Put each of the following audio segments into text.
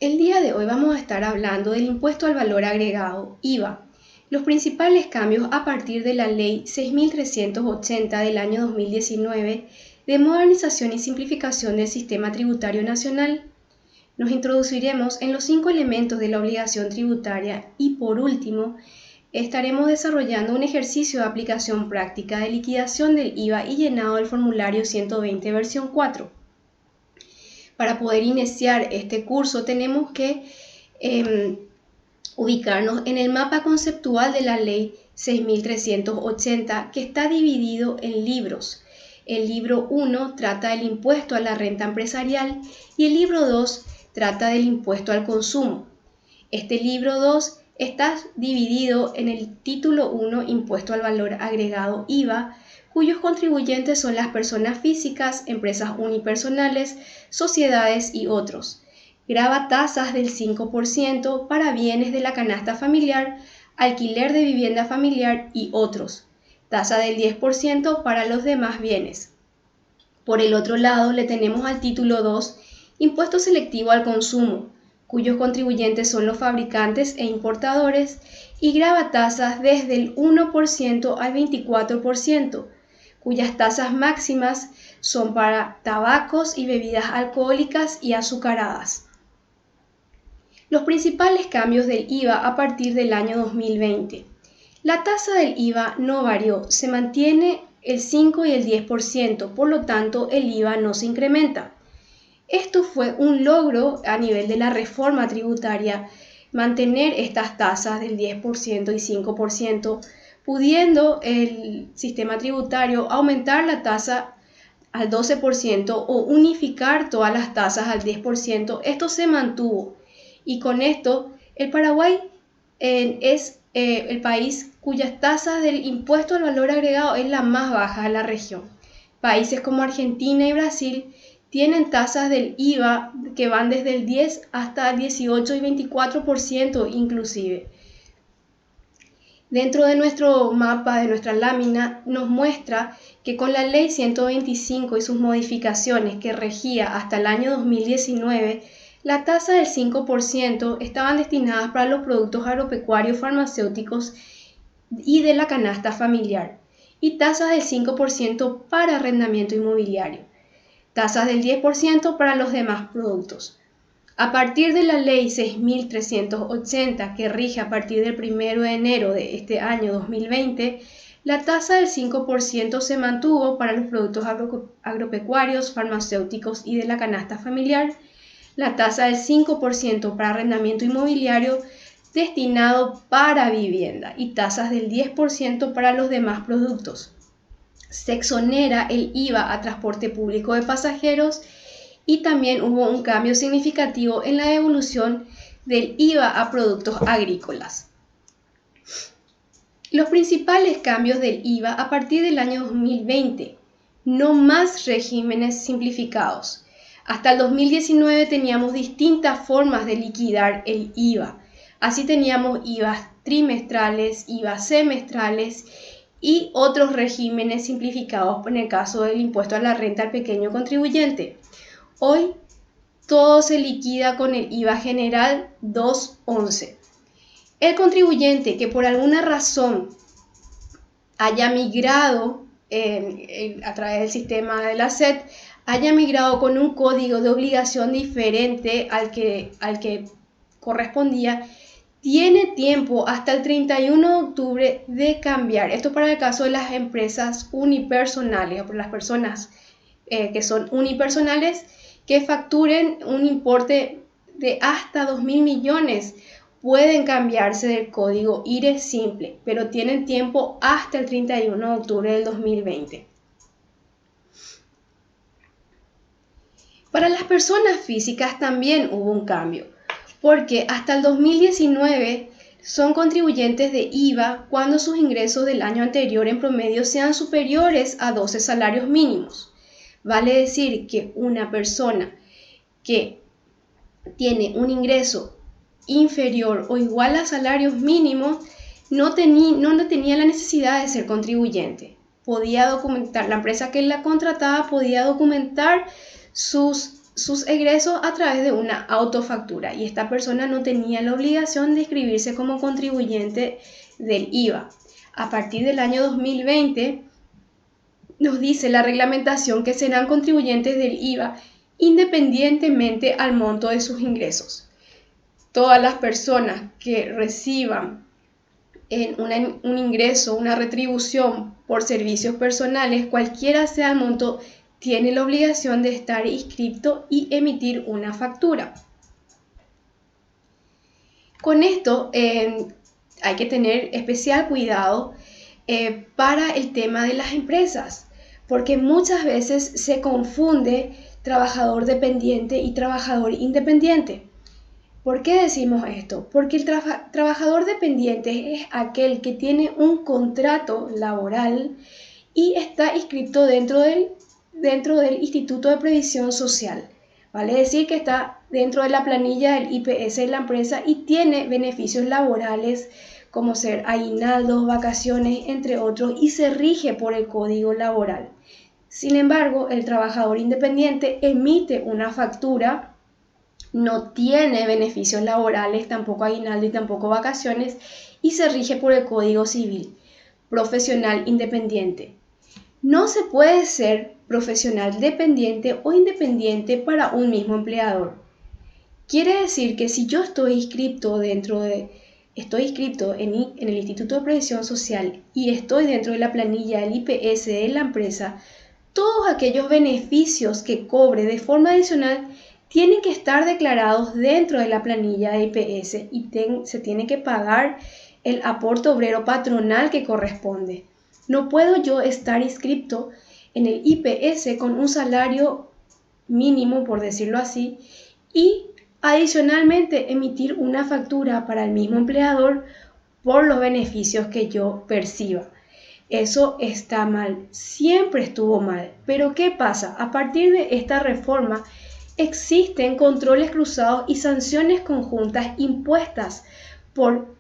El día de hoy vamos a estar hablando del impuesto al valor agregado, IVA, los principales cambios a partir de la Ley 6.380 del año 2019 de modernización y simplificación del sistema tributario nacional. Nos introduciremos en los 5 elementos de la obligación tributaria y, por último, estaremos desarrollando un ejercicio de aplicación práctica de liquidación del IVA y llenado del formulario 120 versión 4. Para poder iniciar este curso tenemos que ubicarnos en el mapa conceptual de la Ley 6.380, que está dividido en libros. El libro 1 trata del impuesto a la renta empresarial y el libro 2 trata del impuesto al consumo. Este libro 2 está dividido en el título 1, impuesto al valor agregado IVA, cuyos contribuyentes son las personas físicas, empresas unipersonales, sociedades y otros. Grava tasas del 5% para bienes de la canasta familiar, alquiler de vivienda familiar y otros. Tasa del 10% para los demás bienes. Por el otro lado, le tenemos al título 2, impuesto selectivo al consumo, cuyos contribuyentes son los fabricantes e importadores, y grava tasas desde el 1% al 24%, cuyas tasas máximas son para tabacos y bebidas alcohólicas y azucaradas. Los principales cambios del IVA a partir del año 2020. La tasa del IVA no varió, se mantiene el 5 y el 10%, por lo tanto el IVA no se incrementa. Esto fue un logro a nivel de la reforma tributaria, mantener estas tasas del 10% y 5%, pudiendo el sistema tributario aumentar la tasa al 12% o unificar todas las tasas al 10%. Esto se mantuvo y con esto el Paraguay es el país cuyas tasas del impuesto al valor agregado es la más baja de la región. Países como Argentina y Brasil tienen tasas del IVA que van desde el 10 hasta el 18 y 24% inclusive. Dentro de nuestro mapa, de nuestra lámina, nos muestra que con la Ley 125 y sus modificaciones que regía hasta el año 2019, la tasa del 5% estaban destinadas para los productos agropecuarios, farmacéuticos y de la canasta familiar, y tasas del 5% para arrendamiento inmobiliario, tasas del 10% para los demás productos. A partir de la Ley 6.380, que rige a partir del 1 de enero de este año 2020, la tasa del 5% se mantuvo para los productos agropecuarios, farmacéuticos y de la canasta familiar, la tasa del 5% para arrendamiento inmobiliario destinado para vivienda y tasas del 10% para los demás productos. Se exonera el IVA a transporte público de pasajeros y también hubo un cambio significativo en la devolución del IVA a productos agrícolas. Los principales cambios del IVA a partir del año 2020. No más regímenes simplificados. Hasta el 2019 teníamos distintas formas de liquidar el IVA. Así teníamos IVA trimestrales, IVA semestrales y otros regímenes simplificados en el caso del impuesto a la renta al pequeño contribuyente. Hoy todo se liquida con el IVA general 211. El contribuyente que por alguna razón haya migrado a través del sistema de la SET, haya migrado con un código de obligación diferente al que correspondía, tiene tiempo hasta el 31 de octubre de cambiar. Esto para el caso de las empresas unipersonales o para las personas que son unipersonales que facturen un importe de hasta 2.000 millones. Pueden cambiarse del código IRE simple, pero tienen tiempo hasta el 31 de octubre del 2020. Para las personas físicas también hubo un cambio, porque hasta el 2019 son contribuyentes de IVA cuando sus ingresos del año anterior en promedio sean superiores a 12 salarios mínimos. Vale decir que una persona que tiene un ingreso inferior o igual a salarios mínimos no tenía la necesidad de ser contribuyente. Podía documentar, la empresa que la contrataba podía documentar sus sus egresos a través de una autofactura y esta persona no tenía la obligación de inscribirse como contribuyente del IVA. A partir del año 2020 nos dice la reglamentación que serán contribuyentes del IVA independientemente al monto de sus ingresos. Todas las personas que reciban un ingreso, una retribución por servicios personales, cualquiera sea el monto, tiene la obligación de estar inscrito y emitir una factura. Con esto hay que tener especial cuidado para el tema de las empresas, porque muchas veces se confunde trabajador dependiente y trabajador independiente. ¿Por qué decimos esto? Porque el trabajador dependiente es aquel que tiene un contrato laboral y está inscrito dentro del Instituto de Previsión Social. Vale decir que está dentro de la planilla del IPS de la empresa y tiene beneficios laborales como ser aguinaldos, vacaciones, entre otros, y se rige por el Código Laboral. Sin embargo, el trabajador independiente emite una factura, no tiene beneficios laborales, tampoco aguinaldo y tampoco vacaciones, y se rige por el Código Civil. Profesional independiente. No se puede ser profesional dependiente o independiente para un mismo empleador. Quiere decir que si yo estoy inscrito en el Instituto de Previsión Social y estoy dentro de la planilla del IPS de la empresa, todos aquellos beneficios que cobre de forma adicional tienen que estar declarados dentro de la planilla de IPS y se tiene que pagar el aporte obrero patronal que corresponde. No puedo yo estar inscrito en el IPS con un salario mínimo, por decirlo así, y adicionalmente emitir una factura para el mismo empleador por los beneficios que yo perciba. Eso está mal, siempre estuvo mal. Pero ¿qué pasa? A partir de esta reforma existen controles cruzados y sanciones conjuntas impuestas por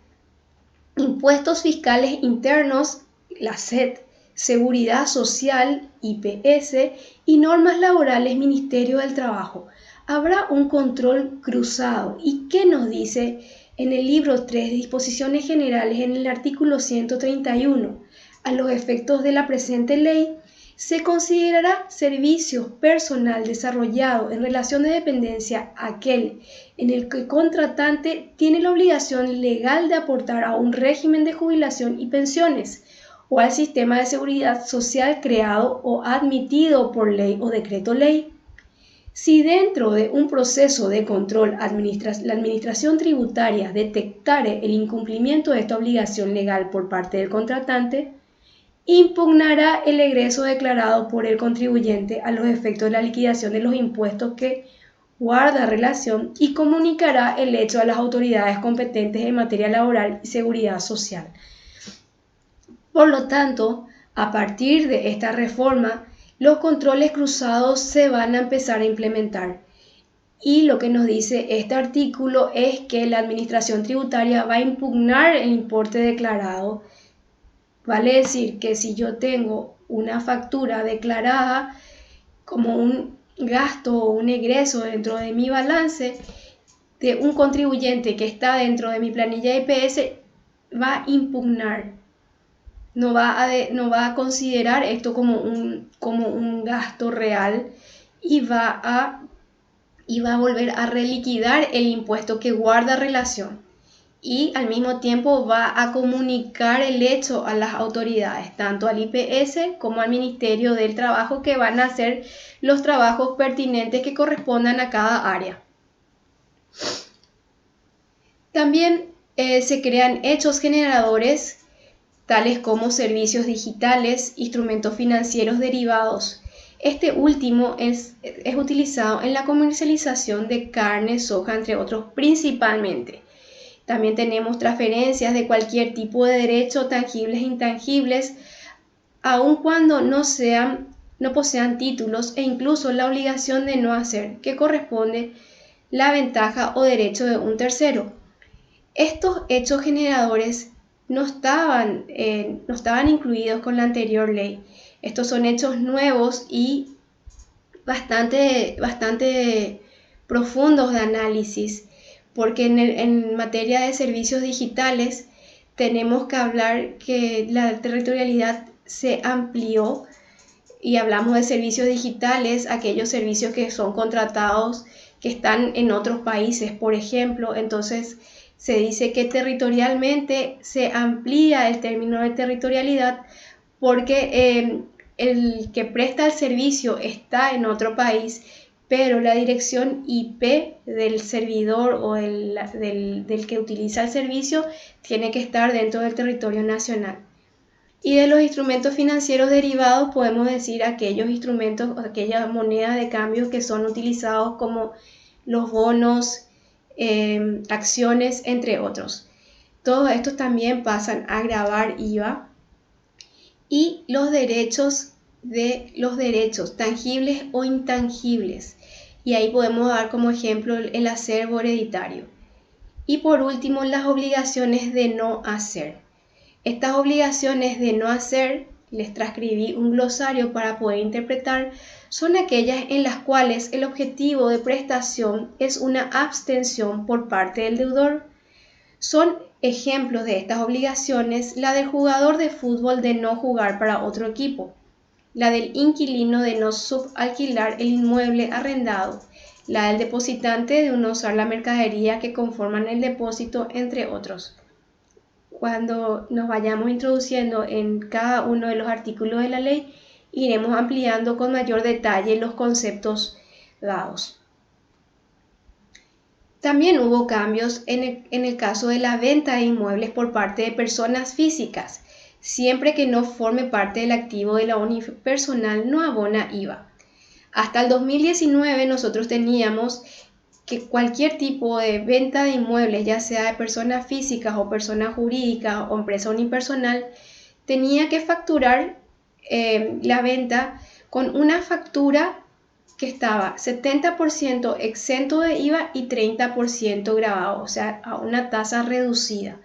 impuestos fiscales internos, la SED, Seguridad Social, IPS, y normas laborales, Ministerio del Trabajo. Habrá un control cruzado. ¿Y qué nos dice en el libro 3, Disposiciones Generales, en el artículo 131? A los efectos de la presente ley, se considerará servicio personal desarrollado en relación de dependencia aquel en el que el contratante tiene la obligación legal de aportar a un régimen de jubilación y pensiones o al sistema de seguridad social creado o admitido por ley o decreto ley. Si dentro de un proceso de control la administración tributaria detectare el incumplimiento de esta obligación legal por parte del contratante, impugnará el egreso declarado por el contribuyente a los efectos de la liquidación de los impuestos que guarda relación y comunicará el hecho a las autoridades competentes en materia laboral y seguridad social. Por lo tanto, a partir de esta reforma, los controles cruzados se van a empezar a implementar. Y lo que nos dice este artículo es que la administración tributaria va a impugnar el importe declarado. Vale decir que si yo tengo una factura declarada como un gasto o un egreso dentro de mi balance de un contribuyente que está dentro de mi planilla de IPS, va a impugnar. No va a considerar esto como un gasto real y va a volver a reliquidar el impuesto que guarda relación. Y al mismo tiempo va a comunicar el hecho a las autoridades, tanto al IPS como al Ministerio del Trabajo, que van a hacer los trabajos pertinentes que correspondan a cada área. También se crean hechos generadores, tales como servicios digitales, instrumentos financieros derivados. Este último es utilizado en la comercialización de carne, soja, entre otros, principalmente. También tenemos transferencias de cualquier tipo de derecho, tangibles e intangibles, aun cuando no posean títulos, e incluso la obligación de no hacer, que corresponde la ventaja o derecho de un tercero. Estos hechos generadores no estaban incluidos con la anterior ley. Estos son hechos nuevos y bastante profundos de análisis, porque en materia de servicios digitales tenemos que hablar que la territorialidad se amplió y hablamos de servicios digitales, aquellos servicios que son contratados, que están en otros países, por ejemplo. Entonces se dice que territorialmente se amplía el término de territorialidad porque el que presta el servicio está en otro país, pero la dirección IP del servidor o del que utiliza el servicio tiene que estar dentro del territorio nacional. Y de los instrumentos financieros derivados podemos decir aquellos instrumentos, aquellas monedas de cambio que son utilizados como los bonos, acciones, entre otros. Todos estos también pasan a gravar IVA. Y los derechos tangibles o intangibles. Y ahí podemos dar como ejemplo el acervo hereditario. Y por último, las obligaciones de no hacer. Estas obligaciones de no hacer, les transcribí un glosario para poder interpretar, son aquellas en las cuales el objetivo de prestación es una abstención por parte del deudor. Son ejemplos de estas obligaciones la del jugador de fútbol de no jugar para otro equipo, la del inquilino de no subalquilar el inmueble arrendado, la del depositante de no usar la mercadería que conforman el depósito, entre otros. Cuando nos vayamos introduciendo en cada uno de los artículos de la ley, iremos ampliando con mayor detalle los conceptos dados. También hubo cambios en el caso de la venta de inmuebles por parte de personas físicas. Siempre que no forme parte del activo de la unipersonal, no abona IVA. Hasta el 2019 nosotros teníamos que cualquier tipo de venta de inmuebles, ya sea de personas físicas o personas jurídicas o empresa unipersonal, tenía que facturar la venta con una factura que estaba 70% exento de IVA y 30% grabado, o sea, a una tasa reducida.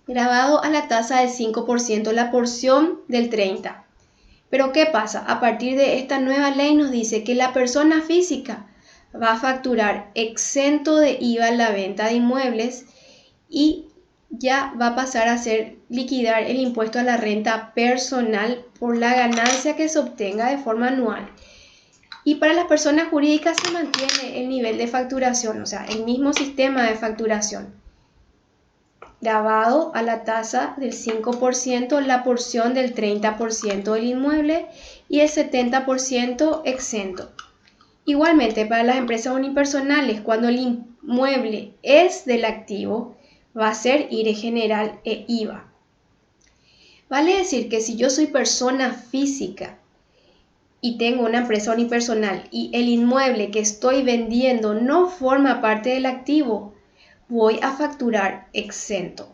Grabado a la tasa del 5%, la porción del 30%. Pero ¿qué pasa? A partir de esta nueva ley nos dice que la persona física va a facturar exento de IVA la venta de inmuebles y ya va a pasar a liquidar el impuesto a la renta personal por la ganancia que se obtenga de forma anual. Y para las personas jurídicas se mantiene el nivel de facturación, o sea, el mismo sistema de facturación. Grabado a la tasa del 5%, la porción del 30% del inmueble y el 70% exento. Igualmente, para las empresas unipersonales, cuando el inmueble es del activo, va a ser IRE general e IVA. Vale decir que si yo soy persona física y tengo una empresa unipersonal y el inmueble que estoy vendiendo no forma parte del activo, voy a facturar exento.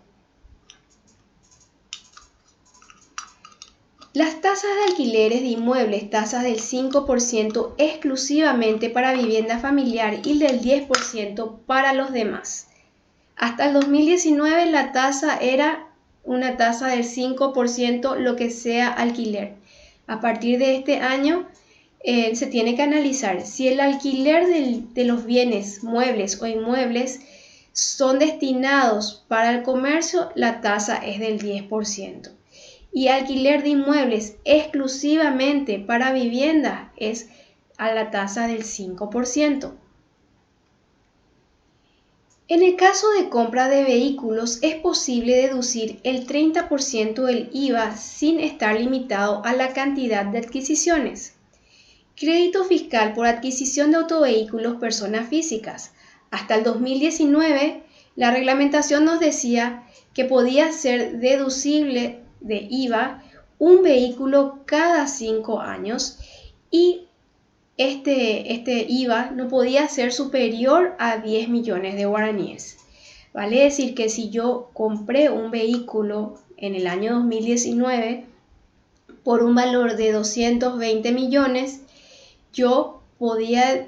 Las tasas de alquileres de inmuebles, tasas del 5% exclusivamente para vivienda familiar y del 10% para los demás. Hasta el 2019 la tasa era una tasa del 5% lo que sea alquiler. A partir de este año se tiene que analizar si el alquiler de los bienes muebles o inmuebles son destinados para el comercio, la tasa es del 10%. Y alquiler de inmuebles exclusivamente para vivienda es a la tasa del 5%. En el caso de compra de vehículos es posible deducir el 30% del IVA sin estar limitado a la cantidad de adquisiciones. Crédito fiscal por adquisición de autovehículos personas físicas. Hasta el 2019 la reglamentación nos decía que podía ser deducible de IVA un vehículo cada 5 años y este IVA no podía ser superior a 10 millones de guaraníes. Vale decir que si yo compré un vehículo en el año 2019 por un valor de 220 millones, yo podía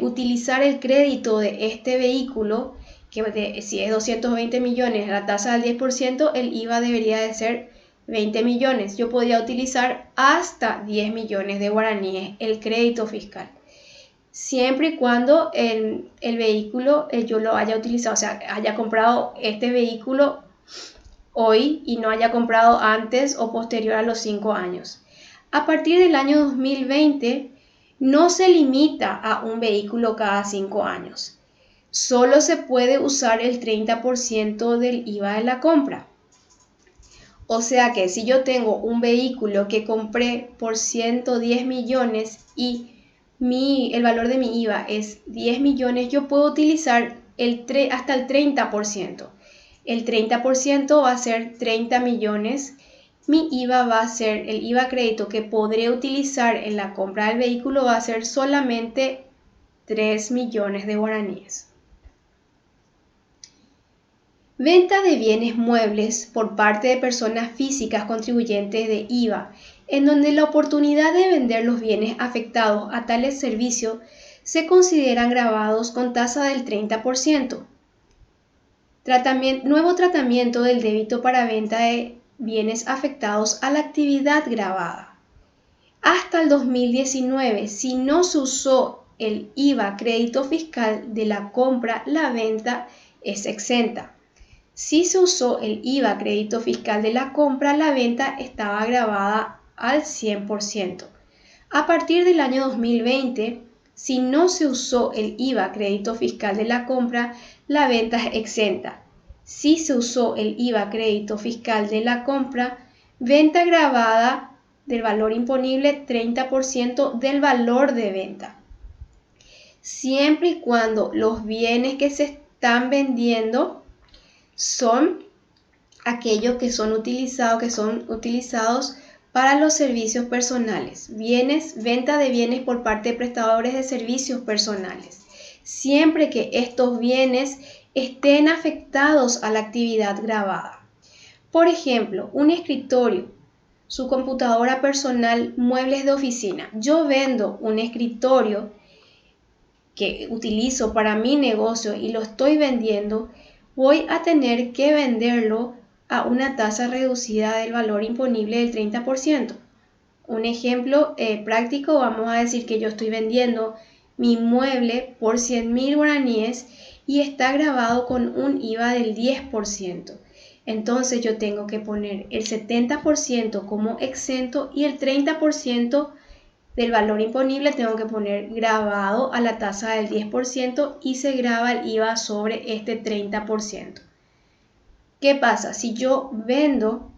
utilizar el crédito de este vehículo, que si es 220 millones, la tasa del 10%, el IVA debería de ser 20 millones. Yo podría utilizar hasta 10 millones de guaraníes el crédito fiscal. Siempre y cuando el vehículo yo lo haya utilizado, o sea, haya comprado este vehículo hoy y no haya comprado antes o posterior a los 5 años. A partir del año 2020 no se limita a un vehículo cada 5 años. Solo se puede usar el 30% del IVA de la compra. O sea que si yo tengo un vehículo que compré por 110 millones y el valor de mi IVA es 10 millones, yo puedo utilizar hasta el 30%. El 30% va a ser 30 millones. Mi IVA va a ser, el IVA crédito que podré utilizar en la compra del vehículo va a ser solamente 3 millones de guaraníes. Venta de bienes muebles por parte de personas físicas contribuyentes de IVA, en donde la oportunidad de vender los bienes afectados a tales servicios se consideran gravados con tasa del 30%. Nuevo tratamiento del débito para venta de bienes afectados a la actividad gravada. Hasta el 2019, si no se usó el IVA crédito fiscal de la compra, la venta es exenta. Si se usó el IVA crédito fiscal de la compra, la venta estaba gravada al 100%. A partir del año 2020, si no se usó el IVA crédito fiscal de la compra, la venta es exenta. Si se usó el IVA crédito fiscal de la compra, venta gravada del valor imponible 30% del valor de venta. Siempre y cuando los bienes que se están vendiendo son aquellos que son utilizados para los servicios personales. Venta de bienes por parte de prestadores de servicios personales. Siempre que estos bienes estén afectados a la actividad gravada. Por ejemplo, un escritorio, su computadora personal, muebles de oficina. Yo vendo un escritorio que utilizo para mi negocio y lo estoy vendiendo, voy a tener que venderlo a una tasa reducida del valor imponible del 30%. Un ejemplo práctico, vamos a decir que yo estoy vendiendo mi mueble por 100.000 guaraníes y está gravado con un IVA del 10%. Entonces yo tengo que poner el 70% como exento y el 30% del valor imponible tengo que poner gravado a la tasa del 10% y se grava el IVA sobre este 30%. ¿Qué pasa? Si yo vendo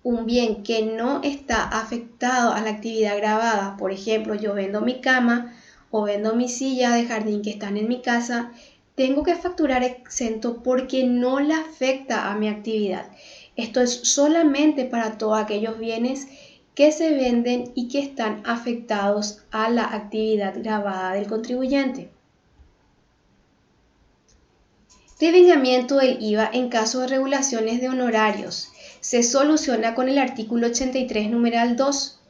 un bien que no está afectado a la actividad gravada, por ejemplo, yo vendo mi cama o vendo mi silla de jardín que están en mi casa, tengo que facturar exento porque no le afecta a mi actividad. Esto es solamente para todos aquellos bienes que se venden y que están afectados a la actividad gravada del contribuyente. Devengamiento del IVA en caso de regulaciones de honorarios. Se soluciona con el artículo 83, numeral 2.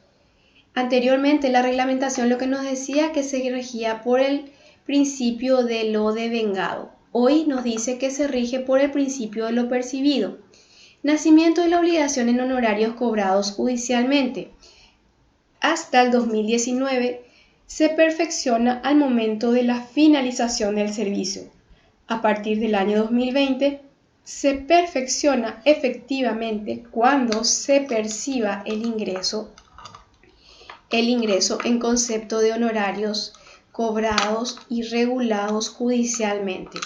Anteriormente la reglamentación lo que nos decía que se regía por el principio de lo devengado. Hoy nos dice que se rige por el principio de lo percibido. Nacimiento de la obligación en honorarios cobrados judicialmente. Hasta el 2019 se perfecciona al momento de la finalización del servicio. A partir del año 2020 se perfecciona efectivamente cuando se perciba el ingreso en concepto de honorarios cobrados y regulados judicialmente.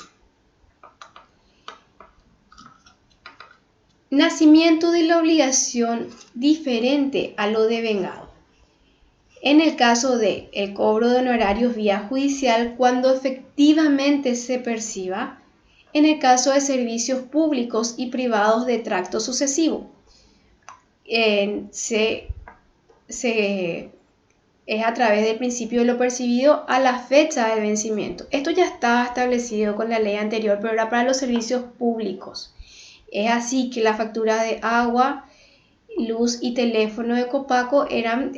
Nacimiento de la obligación diferente a lo devengado. En el caso de el cobro de honorarios vía judicial, cuando efectivamente se perciba, en el caso de servicios públicos y privados de tracto sucesivo, es a través del principio de lo percibido a la fecha de vencimiento. Esto ya estaba establecido con la ley anterior, pero era para los servicios públicos. Es así que la factura de agua, luz y teléfono de Copaco eran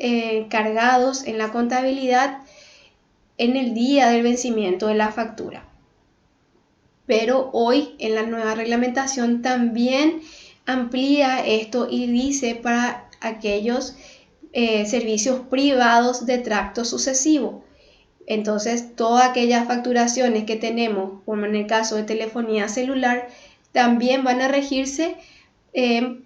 cargados en la contabilidad en el día del vencimiento de la factura. Pero hoy en la nueva reglamentación también amplía esto y dice para aquellos servicios privados de tracto sucesivo. Entonces, todas aquellas facturaciones que tenemos, como en el caso de telefonía celular, también van a regirse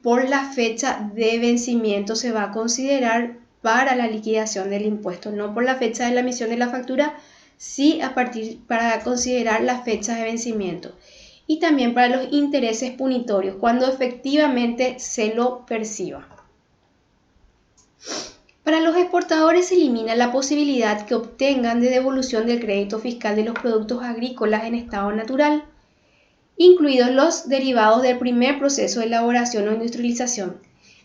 por la fecha de vencimiento. Se va a considerar para la liquidación del impuesto, no por la fecha de la emisión de la factura, sí para considerar la fecha de vencimiento. Y también para los intereses punitorios, cuando efectivamente se lo perciba. Para los exportadores se elimina la posibilidad que obtengan de devolución del crédito fiscal de los productos agrícolas en estado natural, incluidos los derivados del primer proceso de elaboración o industrialización.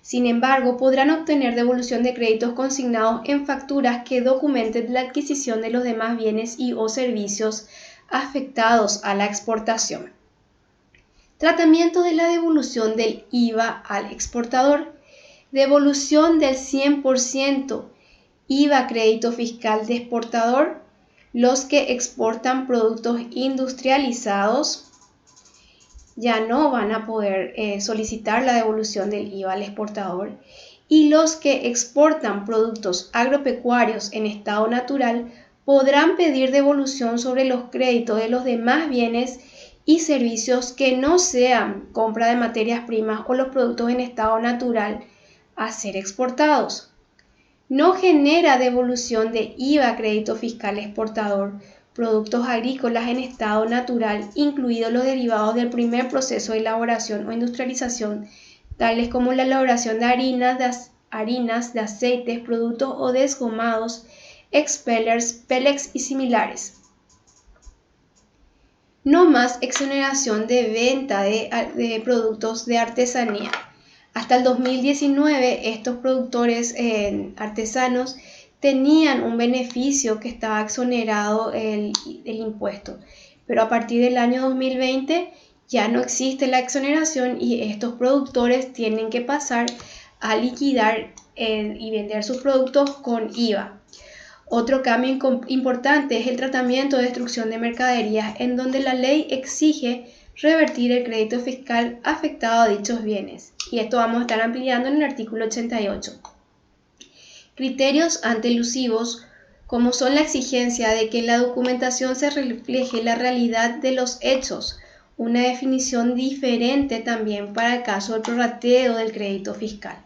Sin embargo, podrán obtener devolución de créditos consignados en facturas que documenten la adquisición de los demás bienes y o servicios afectados a la exportación. Tratamiento de la devolución del IVA al exportador. Devolución del 100% IVA crédito fiscal de exportador. Los que exportan productos industrializados ya no van a poder solicitar la devolución del IVA al exportador. Y los que exportan productos agropecuarios en estado natural podrán pedir devolución sobre los créditos de los demás bienes y servicios que no sean compra de materias primas o los productos en estado natural a ser exportados. No genera devolución de IVA crédito fiscal exportador productos agrícolas en estado natural, incluidos los derivados del primer proceso de elaboración o industrialización, tales como la elaboración de harinas, de aceites, productos o desgomados, expellers, pellets y similares. No más exoneración de venta de productos de artesanía. Hasta el 2019, estos productores artesanos tenían un beneficio que estaba exonerado el impuesto, pero a partir del año 2020 ya no existe la exoneración y estos productores tienen que pasar a liquidar y vender sus productos con IVA. Otro cambio importante es el tratamiento de destrucción de mercaderías, en donde la ley exige revertir el crédito fiscal afectado a dichos bienes. Y esto vamos a estar ampliando en el artículo 88. Criterios antelusivos, como son la exigencia de que en la documentación se refleje la realidad de los hechos, una definición diferente también para el caso del prorrateo del crédito fiscal.